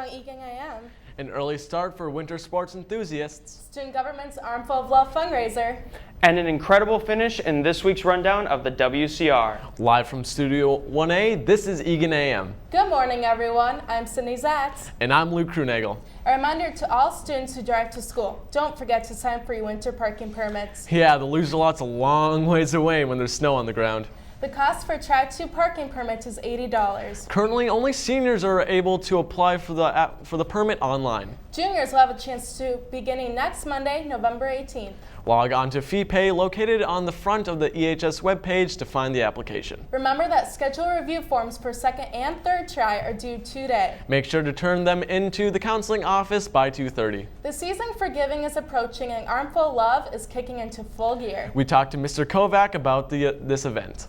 on Eagan AM. An early start for winter sports enthusiasts. Student Government's Armful of Love fundraiser. And an incredible finish in this week's rundown of the WCR. Live from Studio 1A, this is Eagan AM. Good morning, everyone. I'm Sydney Zatz. And I'm Luke Krunagel. A reminder to all students who drive to school, don't forget to sign up for your winter parking permits. Yeah, the loser lot's a long ways away when there's snow on the ground. The cost for a Track 2 parking permit is $80. Currently, only seniors are able to apply for the permit online. Juniors will have a chance to beginning next Monday, November 18th. Log on to FeePay located on the front of the EHS webpage to find the application. Remember that schedule review forms for second and third try are due today. Make sure to turn them into the counseling office by 2:30. The season for giving is approaching and Armful of Love is kicking into full gear. We talked to Mr. Kovac about this event.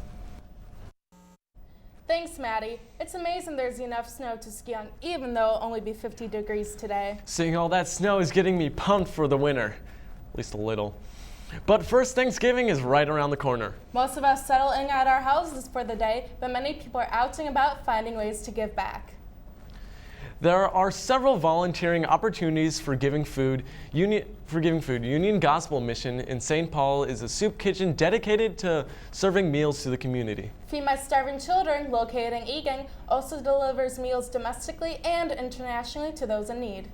Thanks, Maddie. It's amazing there's enough snow to ski on, even though it'll only be 50 degrees today. Seeing all that snow is getting me pumped for the winter. At least a little. But first, Thanksgiving is right around the corner. Most of us settle in at our houses for the day, but many people are out and about finding ways to give back. There are several volunteering opportunities for giving food. Union Gospel Mission in St. Paul is a soup kitchen dedicated to serving meals to the community. Feed My Starving Children, located in Eagan, also delivers meals domestically and internationally to those in need.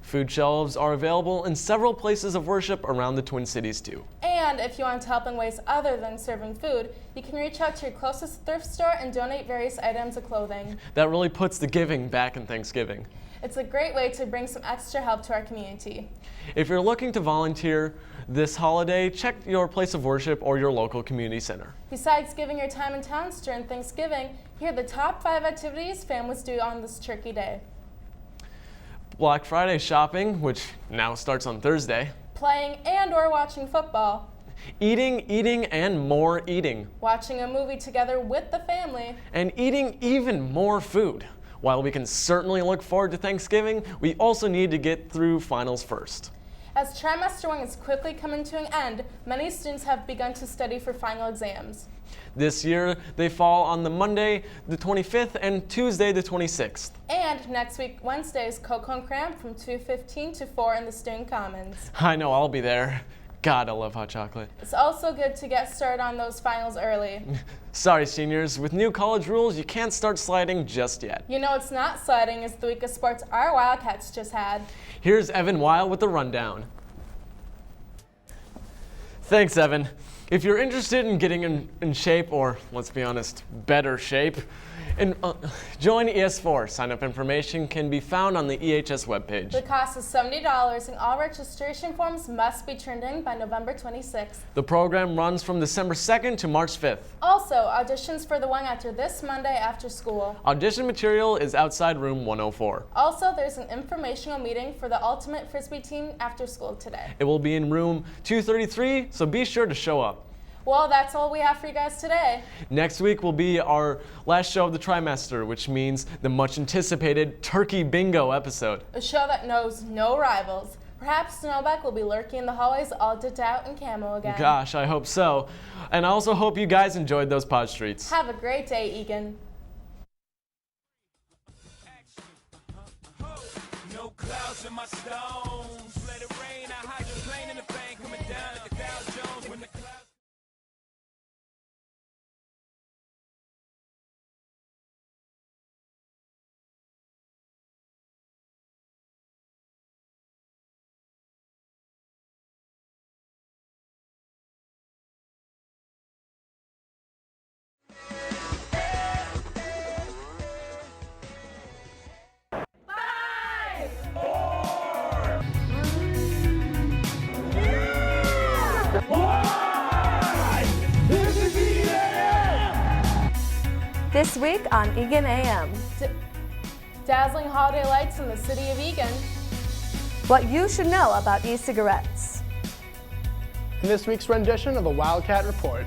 Food shelves are available in several places of worship around the Twin Cities too. And if you want to help in ways other than serving food, you can reach out to your closest thrift store and donate various items of clothing. That really puts the giving back in Thanksgiving. It's a great way to bring some extra help to our community. If you're looking to volunteer this holiday, check your place of worship or your local community center. Besides giving your time in towns during Thanksgiving, here are the top 5 activities families do on this Turkey Day. Black Friday shopping, which now starts on Thursday. Playing and or watching football. Eating, and more eating. Watching a movie together with the family. And eating even more food. While we can certainly look forward to Thanksgiving, we also need to get through finals first. As trimester 1 is quickly coming to an end, many students have begun to study for final exams. This year, they fall on the Monday, the 25th, and Tuesday, the 26th. And next week, Wednesday, is Cocoa and Cram from 2:15 to 4 in the student commons. I know I'll be there. God, I love hot chocolate. It's also good to get started on those finals early. Sorry, seniors. With new college rules, you can't start sliding just yet. You know it's not sliding is the week of sports our Wildcats just had. Here's Evan Weil with the rundown. Thanks, Evan. If you're interested in getting in shape, or let's be honest, better shape, join ES4. Sign-up information can be found on the EHS webpage. The cost is $70 and all registration forms must be turned in by November 26th. The program runs from December 2nd to March 5th. Also, auditions for the one after this Monday after school. Audition material is outside room 104. Also, there's an informational meeting for the Ultimate Frisbee team after school today. It will be in room 233, so be sure to show up. Well, that's all we have for you guys today. Next week will be our last show of the trimester, which means the much anticipated Turkey Bingo episode. A show that knows no rivals. Perhaps Snowback will be lurking in the hallways all decked out in camo again. Gosh, I hope so. And I also hope you guys enjoyed those pod streets. Have a great day, Eagan. No clouds in my stones. Let it rain. I hydroplane in the bank coming down like a Dow Jones when the clouds. This week on Eagan AM. Dazzling holiday lights in the city of Eagan. What you should know about e-cigarettes. In this week's rendition of the Wildcat Report.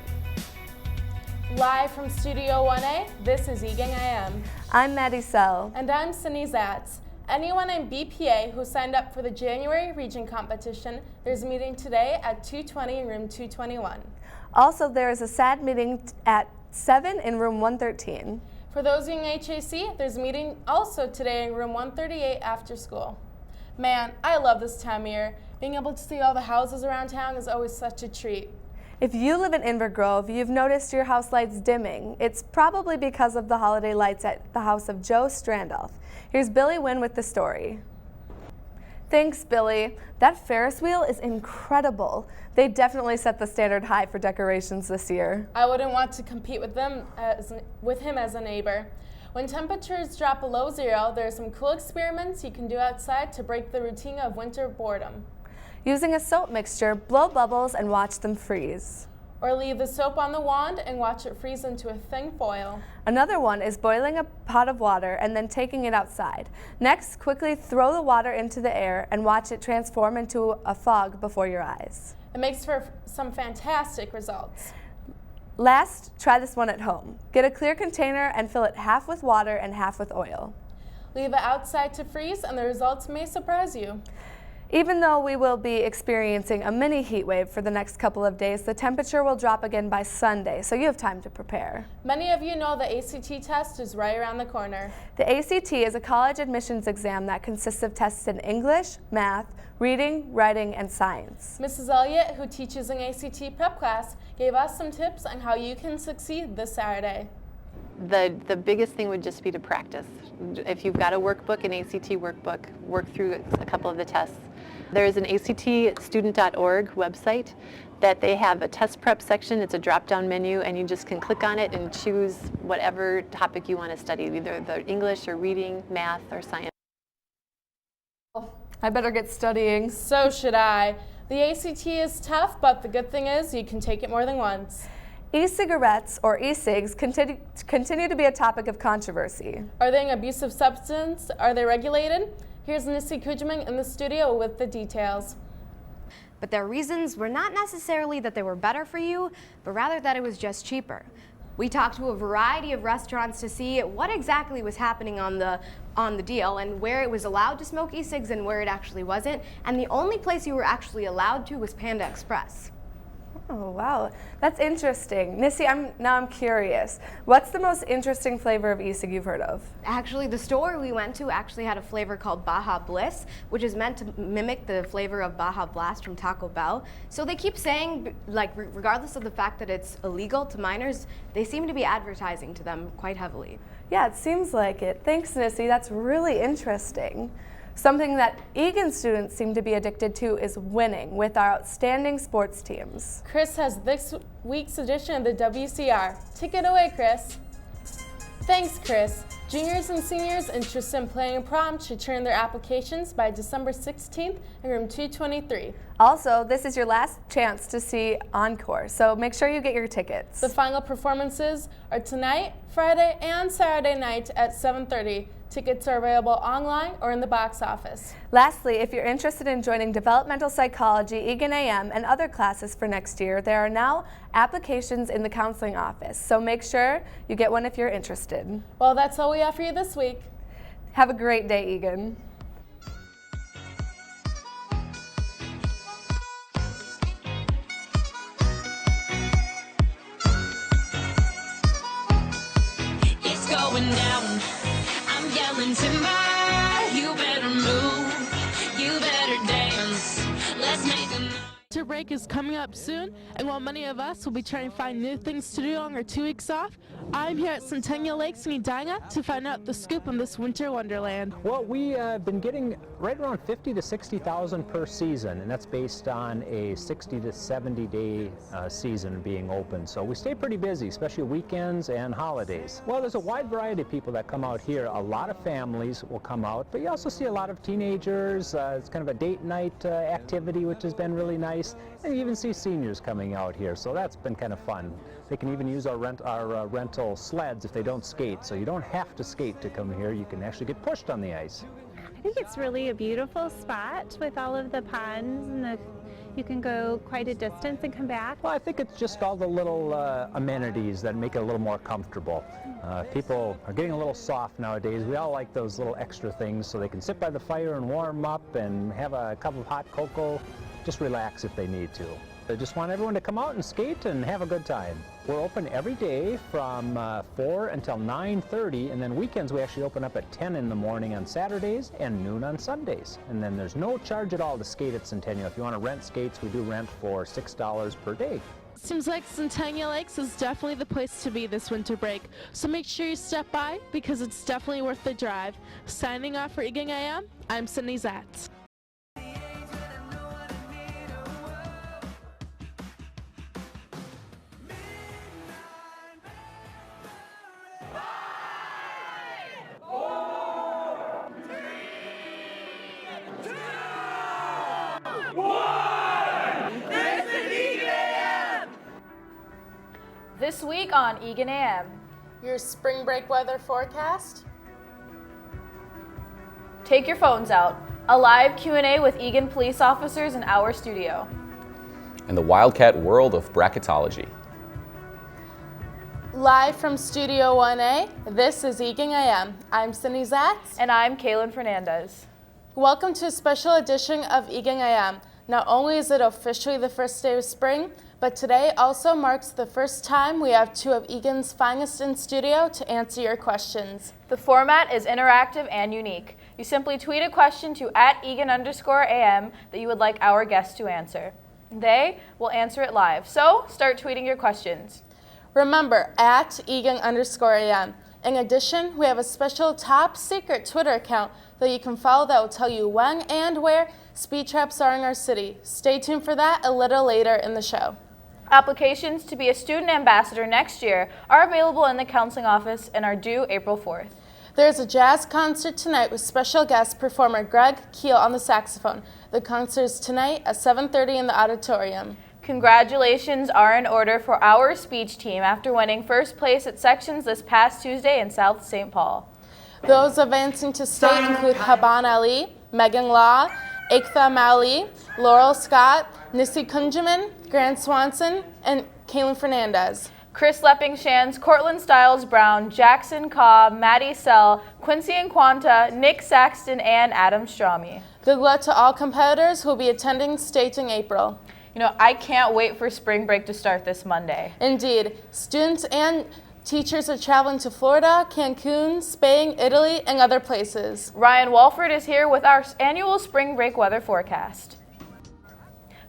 Live from Studio 1A, this is Eagan AM. I'm Maddie Sell. And I'm Sydney Zatz. Anyone in BPA who signed up for the January region competition, there's a meeting today at 2:20 in room 221. Also, there is a SAD meeting at 7 in room 113. For those in HAC, there's a meeting also today in room 138 after school. Man, I love this time of year. Being able to see all the houses around town is always such a treat. If you live in Inver Grove, you've noticed your house lights dimming. It's probably because of the holiday lights at the house of Joe Strandolf. Here's Billy Wynn with the story. Thanks, Billy. That Ferris wheel is incredible. They definitely set the standard high for decorations this year. I wouldn't want to compete with him as a neighbor. When temperatures drop below zero, there are some cool experiments you can do outside to break the routine of winter boredom. Using a soap mixture, blow bubbles and watch them freeze. Or leave the soap on the wand and watch it freeze into a thin foil. Another one is boiling a pot of water and then taking it outside. Next, quickly throw the water into the air and watch it transform into a fog before your eyes. It makes for some fantastic results. Last, try this one at home. Get a clear container and fill it half with water and half with oil. Leave it outside to freeze and the results may surprise you. Even though we will be experiencing a mini heat wave for the next couple of days, the temperature will drop again by Sunday, so you have time to prepare. Many of you know the ACT test is right around the corner. The ACT is a college admissions exam that consists of tests in English, math, reading, writing, and science. Mrs. Elliott, who teaches an ACT prep class, gave us some tips on how you can succeed this Saturday. The biggest thing would just be to practice. If you've got a workbook, an ACT workbook, work through a couple of the tests. There is an actstudent.org website that they have a test prep section. It's a drop-down menu, and you just can click on it and choose whatever topic you want to study, either the English or reading, math, or science. I better get studying. So should I. The ACT is tough, but the good thing is you can take it more than once. E-cigarettes, or e-cigs, continue to be a topic of controversy. Are they an abusive substance? Are they regulated? Here's Nissi Kujman in the studio with the details. But their reasons were not necessarily that they were better for you, but rather that it was just cheaper. We talked to a variety of restaurants to see what exactly was happening on the deal and where it was allowed to smoke e-cigs and where it actually wasn't. And the only place you were actually allowed to was Panda Express. Oh, wow. That's interesting. Nissi, I'm curious. What's the most interesting flavor of e-cig you've heard of? Actually, the store we went to actually had a flavor called Baja Bliss, which is meant to mimic the flavor of Baja Blast from Taco Bell. So they keep saying, like, regardless of the fact that it's illegal to minors, they seem to be advertising to them quite heavily. Yeah, it seems like it. Thanks, Nissi. That's really interesting. Something that Eagan students seem to be addicted to is winning with our outstanding sports teams. Chris has this week's edition of the WCR. Take it away, Chris. Thanks, Chris. Juniors and seniors interested in playing prom should turn their applications by December 16th in room 223. Also, this is your last chance to see Encore, so make sure you get your tickets. The final performances are tonight, Friday, and Saturday night at 7:30. Tickets are available online or in the box office. Lastly, if you're interested in joining developmental psychology, Eagan AM, and other classes for next year, there are now applications in the counseling office, so make sure you get one if you're interested. Well, that's all we have for you this week. Have a great day, Eagan. It's going down. I'm yelling timber. You better move. You better dance. Let's make a Winter break is coming up soon, and while many of us will be trying to find new things to do on our 2 weeks off, I'm here at Centennial Lakes in Edina to find out the scoop on this winter wonderland. Well, we have been getting right around 50 to 60,000 per season, and that's based on a 60 to 70 day season being open. So we stay pretty busy, especially weekends and holidays. Well, there's a wide variety of people that come out here. A lot of families will come out, but you also see a lot of teenagers. It's kind of a date night activity, which has been really nice. And you even see seniors coming out here, so that's been kind of fun. They can even use our rental sleds if they don't skate, so you don't have to skate to come here. You can actually get pushed on the ice. I think it's really a beautiful spot with all of the ponds, and you can go quite a distance and come back. Well, I think it's just all the little amenities that make it a little more comfortable. People are getting a little soft nowadays. We all like those little extra things so they can sit by the fire and warm up and have a cup of hot cocoa. Just relax if they need to. I just want everyone to come out and skate and have a good time. We're open every day from 4 until 9:30, and then weekends we actually open up at 10 in the morning on Saturdays and noon on Sundays. And then there's no charge at all to skate at Centennial. If you want to rent skates, we do rent for $6 per day. Seems like Centennial Lakes is definitely the place to be this winter break, so make sure you step by because it's definitely worth the drive. Signing off for Eagan AM, I'm Sydney Zatz. This week on Eagan AM. Your spring break weather forecast. Take your phones out. A live Q&A with Eagan police officers in our studio. And the Wildcat world of bracketology. Live from Studio 1A, this is Eagan AM. I'm Cindy Zatz. And I'm Kaylin Fernandez. Welcome to a special edition of Eagan AM. Not only is it officially the first day of spring, but today also marks the first time we have two of Eagan's finest in studio to answer your questions. The format is interactive and unique. You simply tweet a question to @Eagan_AM that you would like our guests to answer. They will answer it live, so start tweeting your questions. Remember, @Eagan_AM. In addition, we have a special top secret Twitter account that you can follow that will tell you when and where speed traps are in our city. Stay tuned for that a little later in the show. Applications to be a student ambassador next year are available in the counseling office and are due April 4th. There's a jazz concert tonight with special guest performer Greg Keel on the saxophone. The concert is tonight at 7:30 in the auditorium. Congratulations are in order for our speech team after winning first place at sections this past Tuesday in South St. Paul. Those advancing to state include Haban Ali, Megan Law, Iktha Mali, Laurel Scott, Nissy Kunjaman, Grant Swanson, and Kaylin Fernandez. Chris Lepping-Shans, Cortland Stiles Brown, Jackson Cobb, Maddie Sell, Quincy Nquanta, Nick Saxton, and Adam Strami. Good luck to all competitors who will be attending state in April. You know, I can't wait for spring break to start this Monday. Indeed. Students and teachers are traveling to Florida, Cancun, Spain, Italy, and other places. Ryan Walford is here with our annual spring break weather forecast.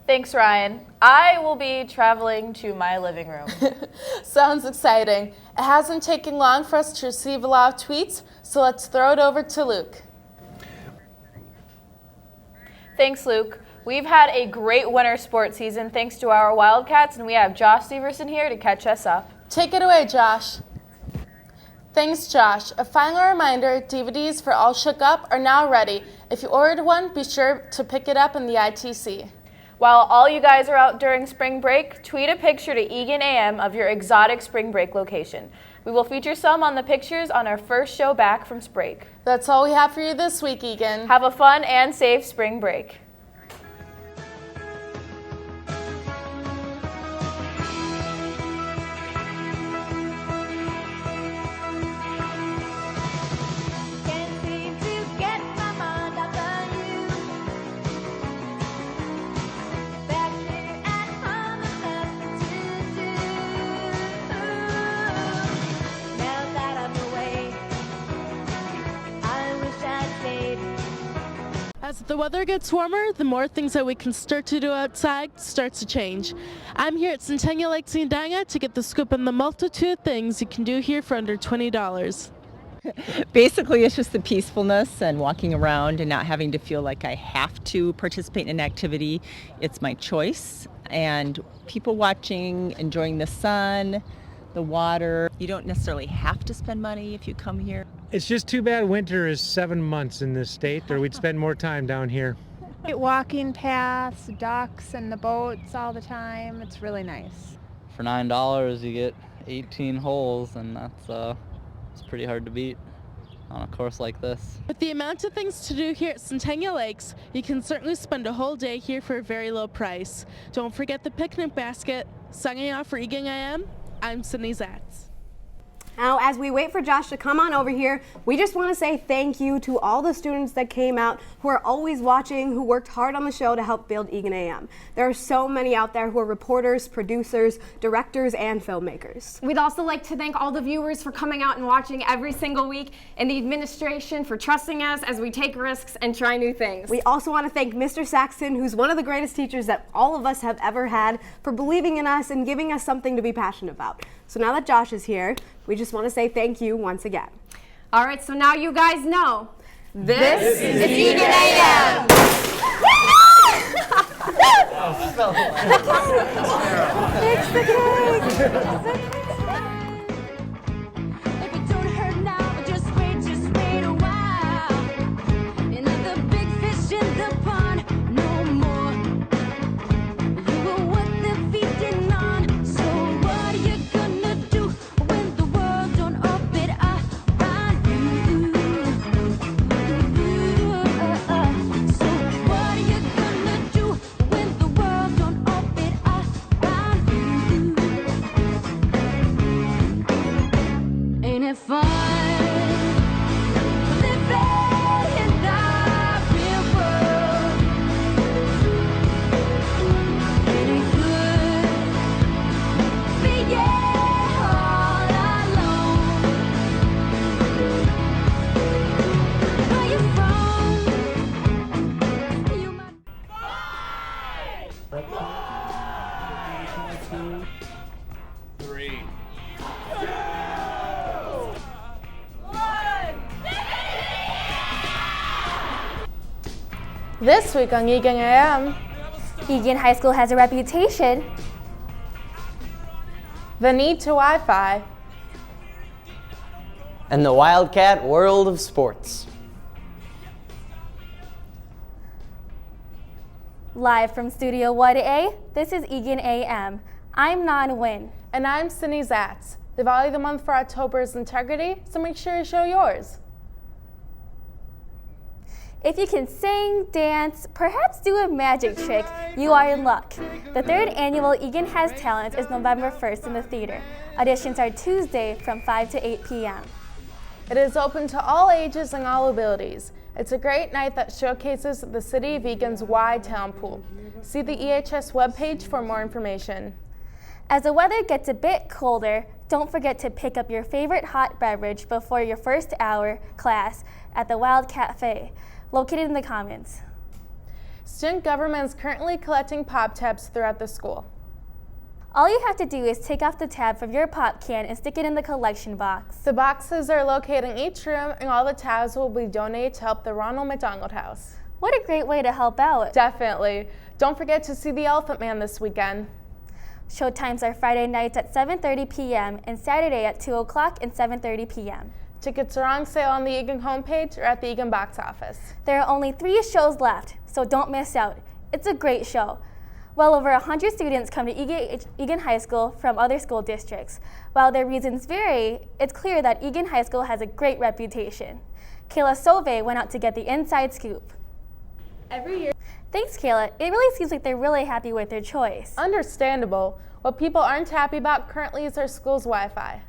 Thanks, Ryan. I will be traveling to my living room. Sounds exciting. It hasn't taken long for us to receive a lot of tweets, so let's throw it over to Luke. Thanks, Luke. We've had a great winter sports season thanks to our Wildcats, and we have Josh Severson here to catch us up. Take it away, Josh. Thanks, Josh. A final reminder, DVDs for All Shook Up are now ready. If you ordered one, be sure to pick it up in the ITC. While all you guys are out during spring break, tweet a picture to Eagan AM of your exotic spring break location. We will feature some on the pictures on our first show back from break. That's all we have for you this week, Eagan. Have a fun and safe spring break. As the weather gets warmer, the more things that we can start to do outside starts to change. I'm here at Centennial Lakes in Edina to get the scoop on the multitude of things you can do here for under $20. Basically, it's just the peacefulness and walking around and not having to feel like I have to participate in an activity. It's my choice. And people watching, enjoying the sun, the water. You don't necessarily have to spend money if you come here. It's just too bad winter is 7 months in this state, or we'd spend more time down here. Walking paths, ducks, and the boats all the time. It's really nice. For $9, you get 18 holes, and it's pretty hard to beat on a course like this. With the amount of things to do here at Centennial Lakes, you can certainly spend a whole day here for a very low price. Don't forget the picnic basket. Signing off for Eagan AM, I'm Sydney Zatz. Now, as we wait for Josh to come on over here, we just want to say thank you to all the students that came out, who are always watching, who worked hard on the show to help build Eagan AM. There are so many out there who are reporters, producers, directors, and filmmakers. We'd also like to thank all the viewers for coming out and watching every single week, and the administration for trusting us as we take risks and try new things. We also want to thank Mr. Saxton, who's one of the greatest teachers that all of us have ever had, for believing in us and giving us something to be passionate about. So now that Josh is here, we just want to say thank you once again. All right, so now you guys know. This is Eagan AM. It's the cake. If it don't hurt now, just wait a while. Another big fish in the pond, no more. You were what they're feeding on. So what are you gonna do when the world don't orbit around you? So what are you gonna do when the world don't orbit around you? Ain't it fun living in the real world? Ain't it good being all alone? Where you from? You might. This week on Eagan AM, Eagan High School has a reputation. the need to Wi-Fi, and the Wildcat world of sports. Live from Studio 1A, this is Eagan AM. I'm Nan Nguyen. And I'm Cindy Zatz. The Volley of the Month for October is integrity, so make sure you show yours. If you can sing, dance, perhaps do a magic trick, you are in luck. The third annual Eagan Has Talent is November 1st in the theater. Auditions are Tuesday from 5 to 8 p.m. It is open to all ages and all abilities. It's a great night that showcases the City of Eagan's wide talent pool. See the EHS webpage for more information. As the weather gets a bit colder, don't forget to pick up your favorite hot beverage before your first hour class at the Wild Cafe, located in the Commons. Student government is currently collecting pop tabs throughout the school. All you have to do is take off the tab from your pop can and stick it in the collection box. The boxes are located in each room, and all the tabs will be donated to help the Ronald McDonald House. What a great way to help out. Definitely. Don't forget to see the Elephant Man this weekend. Showtimes are Friday nights at 7:30 p.m. and Saturday at 2 o'clock and 7:30 p.m. Tickets are on sale on the Eagan homepage or at the Eagan box office. There are only 3 shows left, so don't miss out. It's a great show. Well over 100 students come to Eagan High School from other school districts. While their reasons vary, it's clear that Eagan High School has a great reputation. Kayla Sove went out to get the inside scoop. Every year. Thanks, Kayla. It really seems like they're really happy with their choice. Understandable. What people aren't happy about currently is our school's Wi-Fi.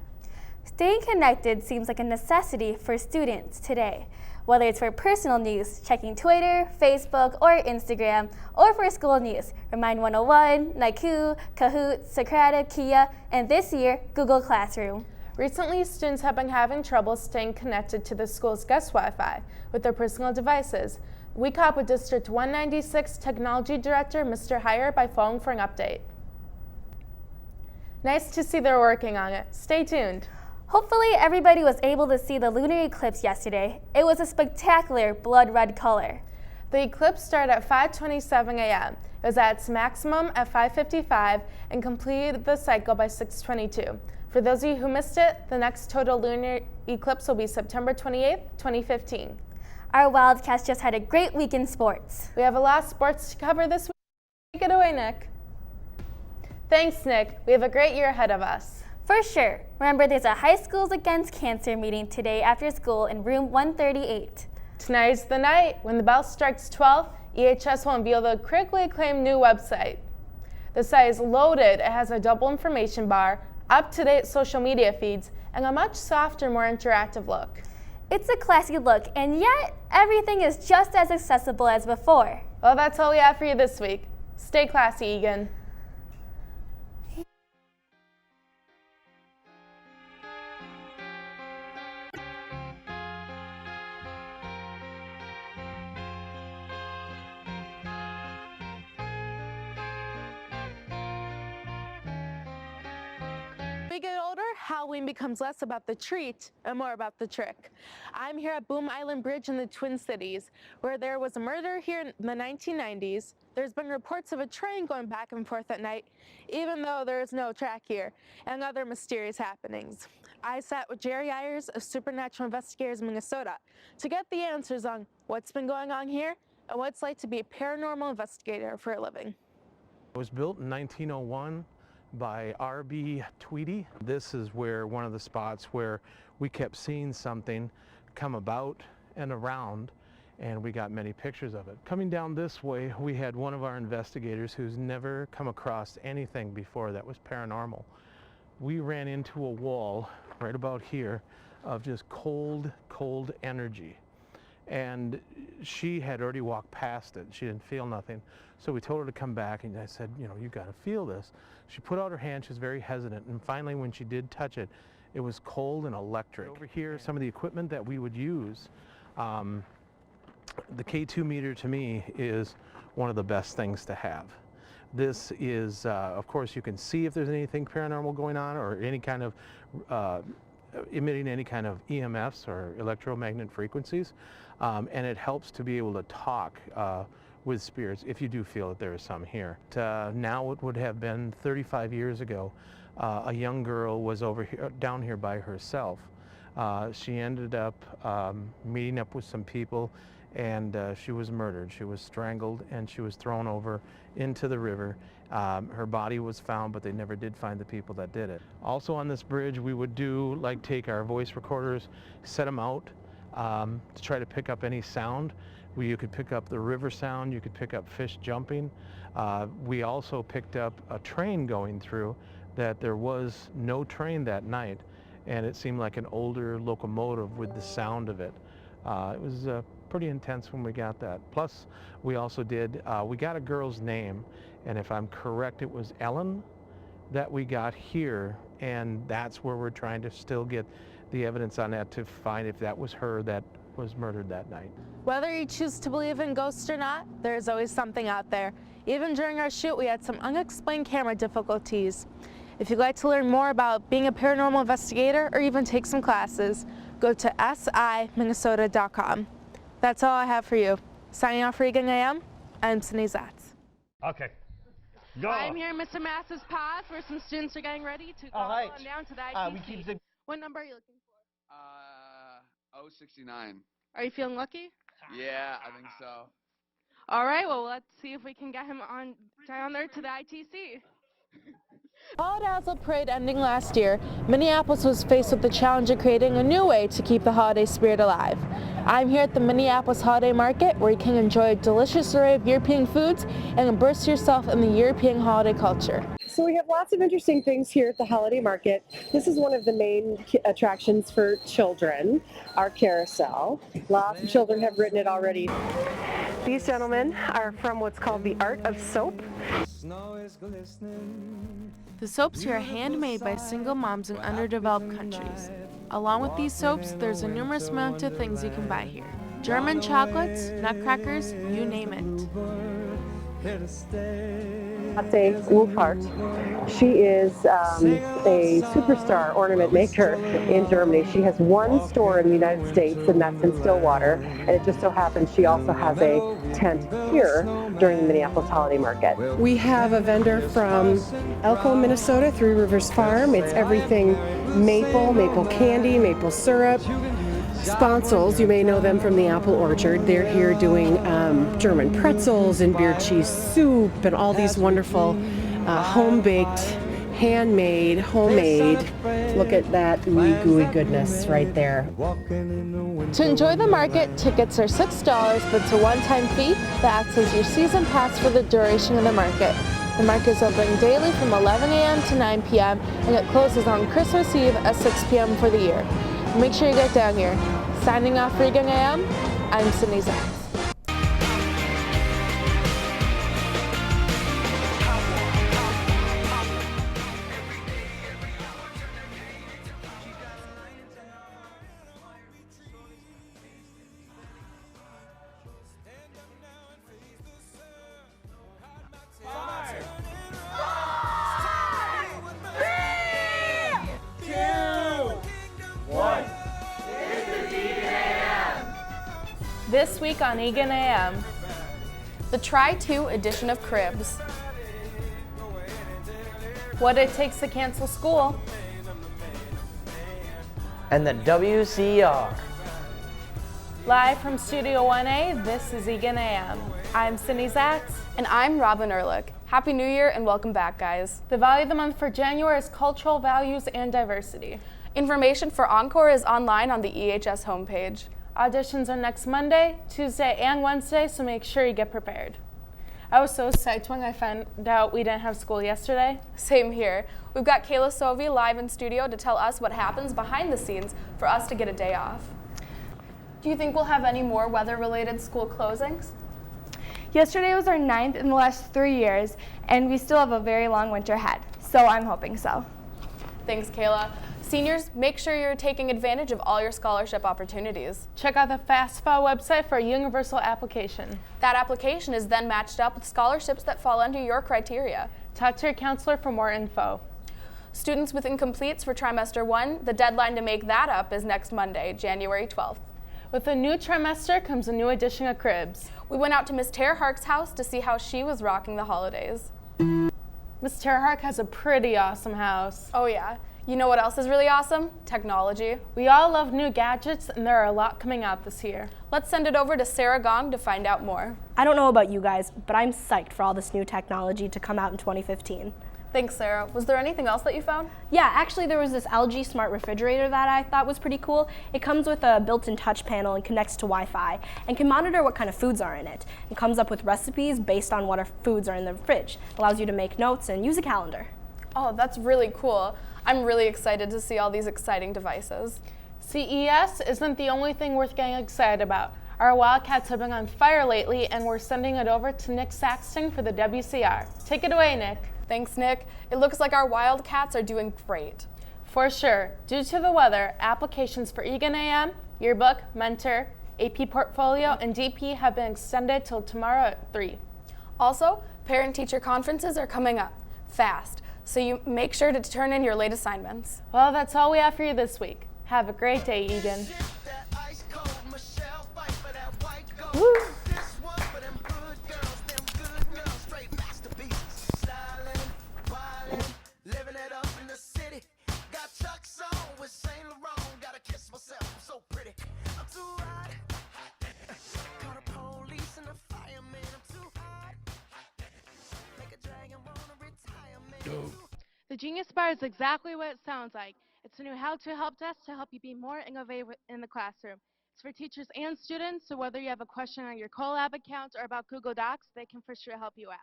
Staying connected seems like a necessity for students today. Whether it's for personal news, checking Twitter, Facebook, or Instagram, or for school news, Remind 101, Naiku, Kahoot, Socratic, Kia, and this year, Google Classroom. Recently, students have been having trouble staying connected to the school's guest Wi-Fi with their personal devices. We caught up with District 196 Technology Director, Mr. Heyer, by phone for an update. Nice to see they're working on it. Stay tuned. Hopefully everybody was able to see the lunar eclipse yesterday. It was a spectacular blood red color. The eclipse started at 5:27 a.m. It was at its maximum at 5:55 and completed the cycle by 6:22. For those of you who missed it, the next total lunar eclipse will be September 28th, 2015. Our Wildcats just had a great week in sports. We have a lot of sports to cover this week. Take it away, Nick. Thanks, Nick. We have a great year ahead of us. For sure. Remember, there's a High Schools Against Cancer meeting today after school in room 138. Tonight is the night. When the bell strikes 12, EHS will unveil the critically acclaimed new website. The site is loaded. It has a double information bar, up-to-date social media feeds, and a much softer, more interactive look. It's a classy look, and yet everything is just as accessible as before. Well, that's all we have for you this week. Stay classy, Eagan. We get older, Halloween becomes less about the treat and more about the trick. I'm here at Boom Island Bridge in the Twin Cities, where there was a murder here in the 1990s. There's been reports of a train going back and forth at night, even though there is no track here, and other mysterious happenings. I sat with Jerry Ayers of Supernatural Investigators Minnesota to get the answers on what's been going on here and what it's like to be a paranormal investigator for a living. It was built in 1901 by R.B. Tweedy. This is where one of the spots where we kept seeing something come about and around, and we got many pictures of it. Coming down this way, we had one of our investigators who's never come across anything before that was paranormal. We ran into a wall right about here of just cold energy. And she had already walked past it. She didn't feel nothing. So we told her to come back, and I said, you know, you got to feel this. She put out her hand. She was very hesitant. And finally, when she did touch it, it was cold and electric. Over here, some of the equipment that we would use, the K2 meter to me is one of the best things to have. This is, of course, you can see if there's anything paranormal going on or any kind of emitting any kind of EMFs or electromagnetic frequencies, and it helps to be able to talk with spirits if you do feel that there is some here. Now it would have been 35 years ago, a young girl was down here by herself. She ended up meeting up with some people, and she was murdered. She was strangled and she was thrown over into the river. Her body was found, but they never did find the people that did it. Also on this bridge, we would take our voice recorders, set them out to try to pick up any sound. You could pick up the river sound, you could pick up fish jumping. We also picked up a train going through, that there was no train that night, and it seemed like an older locomotive with the sound of it. It was pretty intense when we got that. Plus, we also we got a girl's name, and if I'm correct, it was Ellen that we got here, and that's where we're trying to still get the evidence on that to find if that was her that was murdered that night. Whether you choose to believe in ghosts or not, there is always something out there. Even during our shoot, we had some unexplained camera difficulties. If you'd like to learn more about being a paranormal investigator or even take some classes, go to siminnesota.com. That's all I have for you. Signing off for Eagan AM, I'm Cindy Zatz. Okay. Go. I'm here in Mr. Mass's path where some students are getting ready to go on down to the ITC. What number are you looking for? 069. Are you feeling lucky? Yeah, I think so. All right, well, let's see if we can get him on down there to the ITC. Holiday Dazzle Parade ending last year, Minneapolis was faced with the challenge of creating a new way to keep the holiday spirit alive. I'm here at the Minneapolis Holiday Market, where you can enjoy a delicious array of European foods and immerse yourself in the European holiday culture. So we have lots of interesting things here at the Holiday Market. This is one of the main attractions for children, our carousel. Lots of children have ridden it already. These gentlemen are from what's called the Art of Soap. The soaps here are handmade by single moms in underdeveloped countries. Along with these soaps, there's a numerous amount of things you can buy here. German chocolates, nutcrackers, you name it. Zatz Eagan. She is a superstar ornament maker in Germany. She has one store in the United States, and that's in Stillwater. And it just so happens she also has a tent here during the Minneapolis Holiday Market. We have a vendor from Elko, Minnesota, Three Rivers Farm. It's everything maple candy, maple syrup. Sponsels, you may know them from the Apple Orchard. They're here doing German pretzels and beer cheese soup and all these wonderful home-baked, handmade, homemade. Look at that gooey goodness right there. To enjoy the market, tickets are $6, but it's a one-time fee that acts as your season pass for the duration of the market. The market is open daily from 11 a.m. to 9 p.m. and it closes on Christmas Eve at 6 p.m. for the year. Make sure you get down here. Signing off for Eagan AM, I'm Sydney Zatz. This week on Eagan AM, The Try-To edition of Cribs. what it takes to cancel school, And the WCR. live from Studio 1A, this is Eagan AM. I'm Sydney Zatz. And I'm Robin Ehrlich. Happy New Year and welcome back, guys. The value of the month for January is cultural values and diversity. Information for Encore is online on the EHS homepage. Auditions are next Monday, Tuesday, and Wednesday, so make sure you get prepared. I was so psyched when I found out we didn't have school yesterday. Same here. We've got Kayla Sovey live in studio to tell us what happens behind the scenes for us to get a day off. Do you think we'll have any more weather-related school closings? Yesterday was our 9th in the last 3 years, and we still have a very long winter ahead, so I'm hoping so. Thanks, Kayla. Seniors, make sure you're taking advantage of all your scholarship opportunities. Check out the FAFSA website for a universal application. That application is then matched up with scholarships that fall under your criteria. Talk to your counselor for more info. Students with incompletes for trimester 1, the deadline to make that up is next Monday, January 12th. With a new trimester comes a new edition of Cribs. We went out to Miss Terhark's house to see how she was rocking the holidays. Miss Terhark has a pretty awesome house. Oh yeah. You know what else is really awesome? Technology. We all love new gadgets, and there are a lot coming out this year. Let's send it over to Sarah Gong to find out more. I don't know about you guys, but I'm psyched for all this new technology to come out in 2015. Thanks, Sarah. Was there anything else that you found? Yeah, actually there was this LG smart refrigerator that I thought was pretty cool. It comes with a built-in touch panel and connects to Wi-Fi and can monitor what kind of foods are in it. It comes up with recipes based on what foods are in the fridge. It allows you to make notes and use a calendar. Oh, that's really cool. I'm really excited to see all these exciting devices. CES isn't the only thing worth getting excited about. Our Wildcats have been on fire lately, and we're sending it over to Nick Saxton for the WCR. Take it away, Nick. Thanks, Nick. It looks like our Wildcats are doing great. For sure. Due to the weather, applications for Eagan AM, Yearbook, Mentor, AP Portfolio, and DP have been extended till tomorrow at 3. Also, parent-teacher conferences are coming up fast, so you make sure to turn in your late assignments. Well, that's all we have for you this week. Have a great day, Eagan. Woo. The Genius Bar is exactly what it sounds like. It's a new how-to help desk to help you be more innovative in the classroom. It's for teachers and students, so whether you have a question on your Colab account or about Google Docs, they can for sure help you out.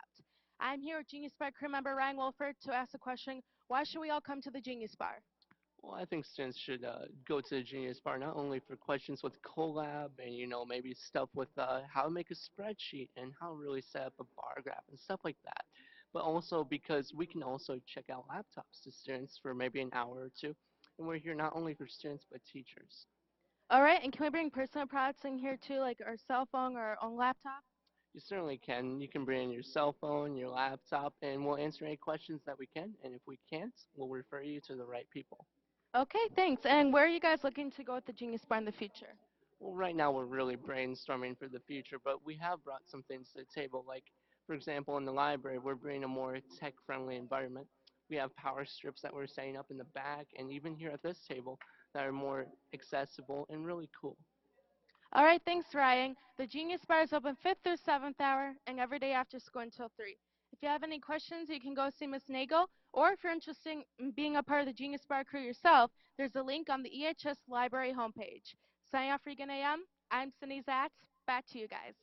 I'm here with Genius Bar crew member Ryan Wolford to ask the question, why should we all come to the Genius Bar? Well, I think students should go to the Genius Bar not only for questions with Colab and, maybe stuff with how to make a spreadsheet and how to really set up a bar graph and stuff like that. But also because we can also check out laptops to students for maybe an hour or two. And we're here not only for students, but teachers. All right, and can we bring personal products in here too, like our cell phone or our own laptop? You certainly can. You can bring in your cell phone, your laptop, and we'll answer any questions that we can. And if we can't, we'll refer you to the right people. Okay, thanks. And where are you guys looking to go with the Genius Bar in the future? Well, right now we're really brainstorming for the future, but we have brought some things to the table. Like, for example, in the library, we're bringing a more tech-friendly environment. We have power strips that we're setting up in the back, and even here at this table, that are more accessible and really cool. All right, thanks, Ryan. The Genius Bar is open 5th through 7th hour and every day after school until 3. If you have any questions, you can go see Miss Nagel, or if you're interested in being a part of the Genius Bar crew yourself, there's a link on the EHS library homepage. Signing off for Eagan AM, I'm Sydney Zatz. Back to you guys.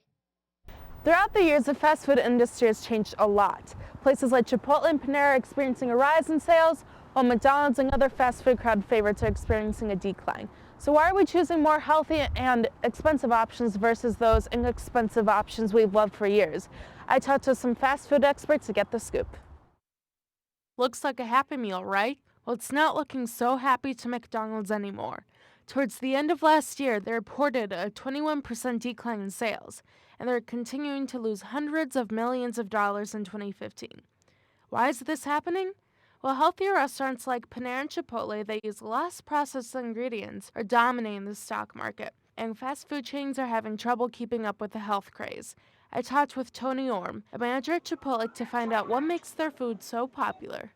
Throughout the years, the fast food industry has changed a lot. Places like Chipotle and Panera are experiencing a rise in sales, while McDonald's and other fast food crowd favorites are experiencing a decline. So why are we choosing more healthy and expensive options versus those inexpensive options we've loved for years? I talked to some fast food experts to get the scoop. Looks like a Happy Meal, right? Well, it's not looking so happy to McDonald's anymore. Towards the end of last year, they reported a 21% decline in sales, and they're continuing to lose hundreds of millions of dollars in 2015. Why is this happening? Well, healthier restaurants like Panera and Chipotle that use less processed ingredients are dominating the stock market, and fast food chains are having trouble keeping up with the health craze. I talked with Tony Orm, a manager at Chipotle, to find out what makes their food so popular.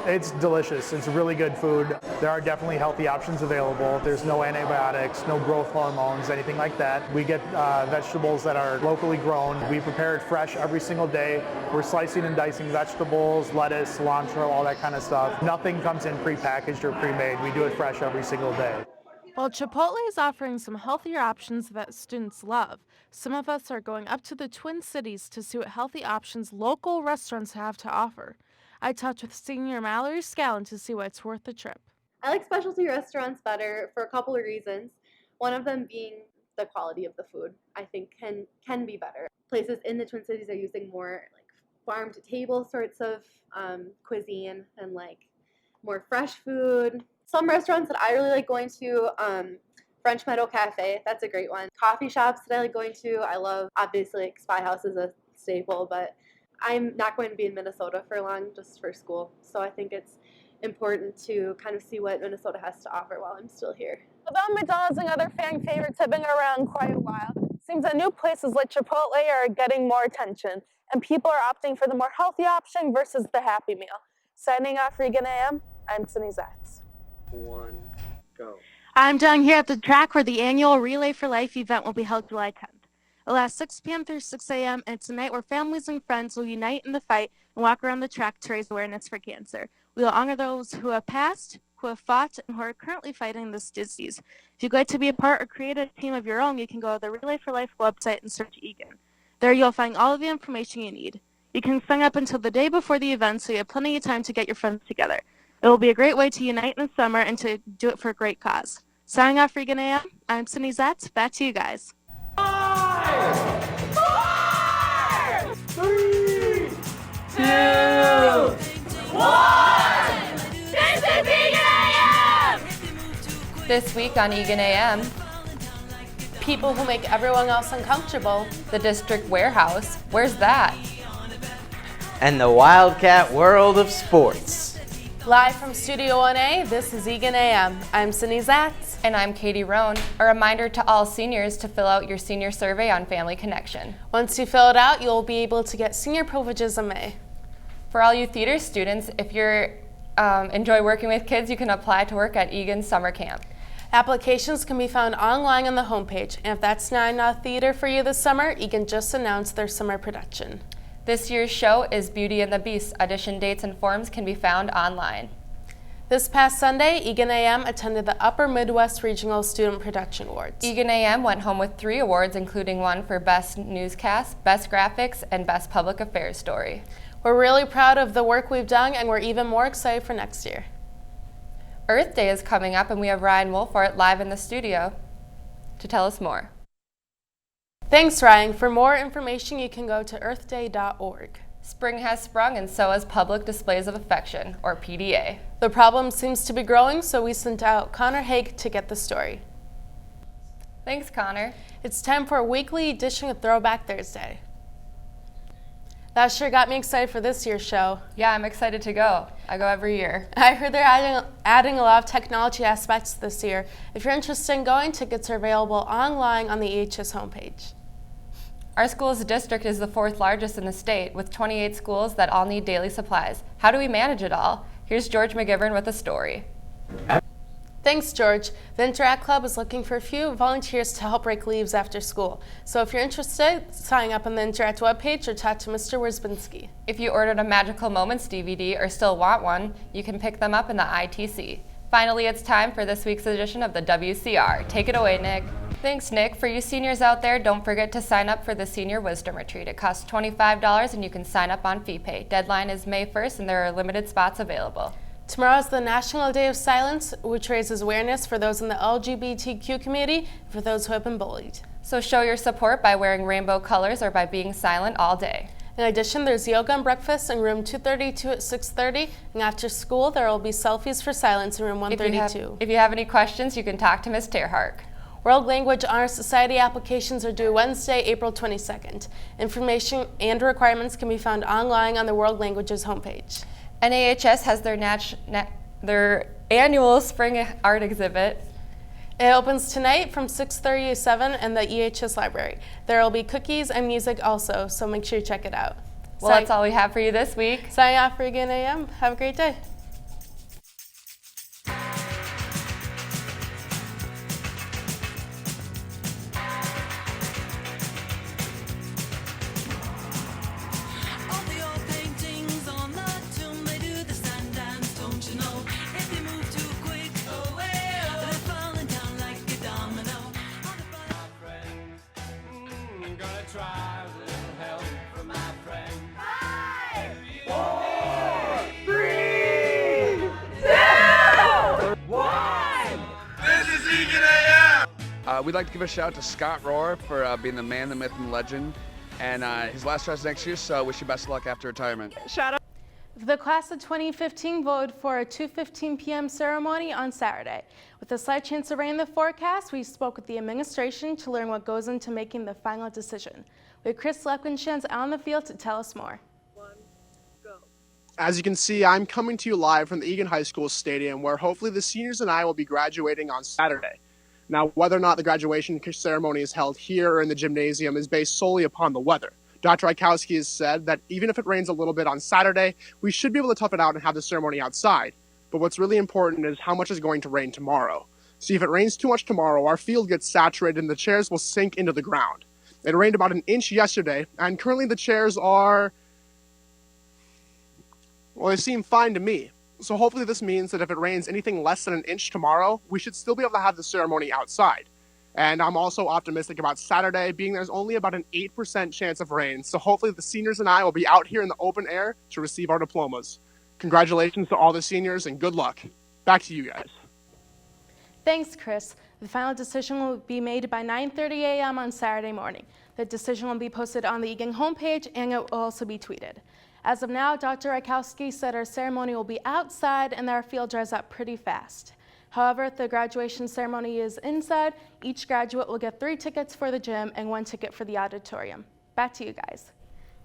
It's delicious. It's really good food. There are definitely healthy options available. There's no antibiotics, no growth hormones, anything like that. We get vegetables that are locally grown. We prepare it fresh every single day. We're slicing and dicing vegetables, lettuce, cilantro, all that kind of stuff. Nothing comes in prepackaged or pre-made. We do it fresh every single day. While Chipotle is offering some healthier options that students love, some of us are going up to the Twin Cities to see what healthy options local restaurants have to offer. I talked with senior Mallory Scallon to see why it's worth the trip. I like specialty restaurants better for a couple of reasons. One of them being the quality of the food, I think can be better. Places in the Twin Cities are using more like farm to table sorts of cuisine and like more fresh food. Some restaurants that I really like going to, French Meadow Cafe, that's a great one. Coffee shops that I like going to, I love, obviously like Spy House is a staple, but I'm not going to be in Minnesota for long, just for school. So I think it's important to kind of see what Minnesota has to offer while I'm still here. Although McDonald's and other fan favorites have been around quite a while, it seems that new places like Chipotle are getting more attention, and people are opting for the more healthy option versus the Happy Meal. Signing off for Eagan AM, I'm Cindy Zatz. 1, go. I'm down here at the track where the annual Relay for Life event will be held July 10th. It'll last 6 p.m. through 6 a.m., and it's a night where families and friends will unite in the fight and walk around the track to raise awareness for cancer. We will honor those who have passed, who have fought, and who are currently fighting this disease. If you'd like to be a part or create a team of your own, you can go to the Relay for Life website and search Eagan. There you'll find all of the information you need. You can sign up until the day before the event, so you have plenty of time to get your friends together. It will be a great way to unite in the summer and to do it for a great cause. Signing off for Eagan AM, I'm Cindy Zatz. Back to you guys. 5, 4, 3, 2, 1. This is Eagan AM! This week on Eagan AM, People who make everyone else uncomfortable. the district warehouse. Where's that? And the Wildcat world of sports. Live from Studio 1A, this is Eagan AM. I'm Cindy Zatz. And I'm Katie Roan. A reminder to all seniors to fill out your senior survey on Family Connection. Once you fill it out, you'll be able to get senior privileges in May. For all you theater students, if you enjoy working with kids, you can apply to work at Eagan Summer Camp. Applications can be found online on the homepage. And if that's not enough theater for you this summer, Eagan just announced their summer production. This year's show is Beauty and the Beast. Audition dates and forms can be found online. This past Sunday, Eagan AM attended the Upper Midwest Regional Student Production Awards. Eagan AM went home with 3 awards, including one for Best Newscast, Best Graphics, and Best Public Affairs Story. We're really proud of the work we've done, and we're even more excited for next year. Earth Day is coming up, and we have Ryan Wolfart live in the studio to tell us more. Thanks, Ryan. For more information, you can go to earthday.org. Spring has sprung, and so has Public Displays of Affection, or PDA. The problem seems to be growing, so we sent out Connor Haig to get the story. Thanks, Connor. It's time for a weekly edition of Throwback Thursday. That sure got me excited for this year's show. Yeah, I'm excited to go. I go every year. I heard they're adding a lot of technology aspects this year. If you're interested in going, tickets are available online on the EHS homepage. Our school's district is the 4th largest in the state, with 28 schools that all need daily supplies. How do we manage it all? Here's George McGivern with a story. Thanks, George. The Interact Club is looking for a few volunteers to help rake leaves after school. So if you're interested, sign up on the Interact webpage or talk to Mr. Wersbinski. If you ordered a Magical Moments DVD or still want one, you can pick them up in the ITC. Finally, it's time for this week's edition of the WCR. Take it away, Nick. Thanks, Nick. For you seniors out there, don't forget to sign up for the Senior Wisdom Retreat. It costs $25 and you can sign up on FeePay. Deadline is May 1st and there are limited spots available. Tomorrow is the National Day of Silence, which raises awareness for those in the LGBTQ community and for those who have been bullied. So show your support by wearing rainbow colors or by being silent all day. In addition, there's yoga and breakfast in room 232 at 6:30, and after school there will be selfies for silence in room 132. If you have any questions, you can talk to Ms. Terhark. World Language Honor Society applications are due Wednesday, April 22nd. Information and requirements can be found online on the World Languages homepage. NAHS has their annual spring art exhibit. It opens tonight from 6:30 to 7 in the EHS library. There will be cookies and music also, so make sure you check it out. Well, that's all we have for you this week. Signing off for Eagan AM. Have a great day. We'd like to give a shout out to Scott Rohr for being the man, the myth, and the legend. And his last try is next year, so wish you best of luck after retirement. Shout out. The class of 2015 voted for a 2:15 p.m. ceremony on Saturday. With a slight chance of rain in the forecast, we spoke with the administration to learn what goes into making the final decision. We have Chris Lepkinshans out on the field to tell us more. As you can see, I'm coming to you live from the Eagan High School Stadium, where hopefully the seniors and I will be graduating on Saturday. Now, whether or not the graduation ceremony is held here or in the gymnasium is based solely upon the weather. Dr. Ikowski has said that even if it rains a little bit on Saturday, we should be able to tough it out and have the ceremony outside. But what's really important is how much is going to rain tomorrow. See, if it rains too much tomorrow, our field gets saturated and the chairs will sink into the ground. It rained about an inch yesterday, and currently the chairs are, well, they seem fine to me. So hopefully this means that if it rains anything less than an inch tomorrow, we should still be able to have the ceremony outside. And I'm also optimistic about Saturday, being there's only about an 8% chance of rain. So hopefully the seniors and I will be out here in the open air to receive our diplomas. Congratulations to all the seniors and good luck. Back to you guys. Thanks, Chris. The final decision will be made by 9:30 a.m. on Saturday morning. The decision will be posted on the Eagan homepage and it will also be tweeted. As of now, Dr. Ikowski said our ceremony will be outside and that our field dries up pretty fast. However, if the graduation ceremony is inside, each graduate will get 3 tickets for the gym and 1 ticket for the auditorium. Back to you guys.